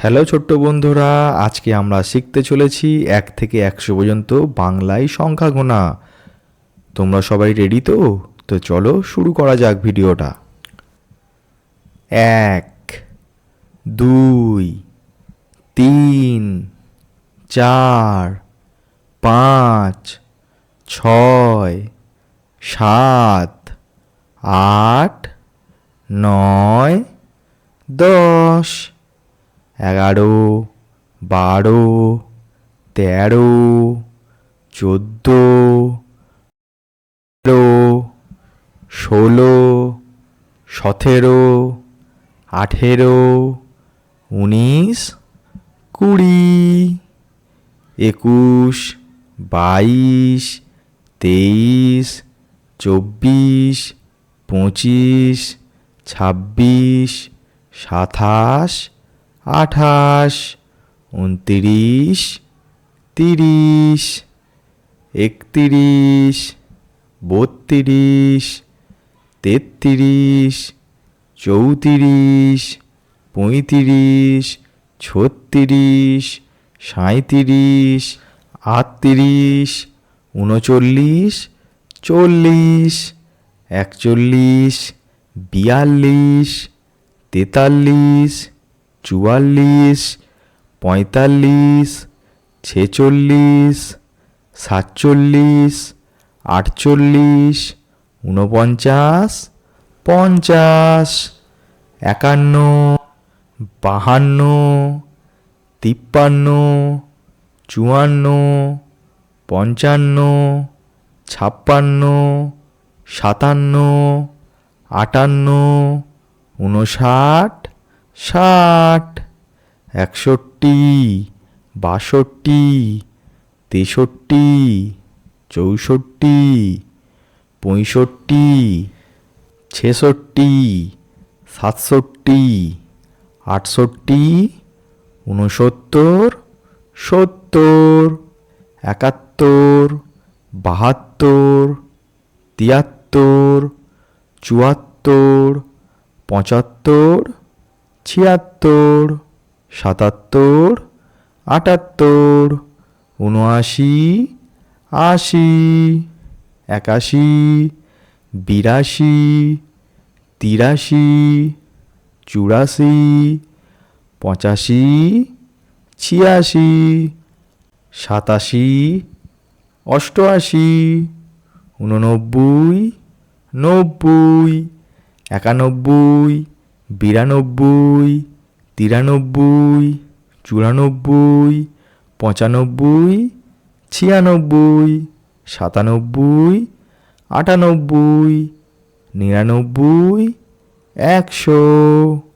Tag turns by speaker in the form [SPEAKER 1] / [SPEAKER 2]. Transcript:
[SPEAKER 1] Hello ছোট্ট বন্ধুরা, আজকে আমরা শিখতে চলেছি ১ থেকে ১০০ পর্যন্ত বাংলায় সংখ্যা গোনা। তোমরা সবাই রেডি তো? তো চলো শুরু করা যাক ভিডিওটা। ১, ২, ৩, ৪, ৫, ৬, ৭, ৮, ৯, ১০, ১১, ১২, ১৩, ১৪, ১৫, ১৬, ১৭, ১৯, ২০, ২১, ২২, ২৩, ২৪, ২৫, ২৬, ২৭, ২৮, ২৯, ৩০, ৩১, ৩২, ৩৩, ৩৪, ৩৫, ৩৬, ৩৭, ৩৮, ৩৯, ৪০, ৪১, ৪২, ৪৩, ৪৪, ৪৫, ৪৬, ৪৭, ৪৮, ৪৯, ৫০, ৫১, ৫২, ৫৩, ৫৪, ৫৫, ৫৬, ৫৭, ৫৮, ৫৯, ৬০, ৬১, ৬২, ৬৩, ৬৪, ৬৫, ৬৬, ৬৭, ৬৮, ৬৯, ৭০, ৭১, ৭২, ৭৩, ৭৪, ৭৫, ৭৬, ৭৭, ৭৮, ৭৯, ৮০, ৮১, ৮২, ৮৩, ৮৪, ৮৫, ৮৬, ৮৭, ৮৮, ৮৯, ৯০, ৯১, ৯২, ৯৩, ৯৪, ৯৫, ৯৬, ৯৭, ৯৮, ৯৯, ১০০।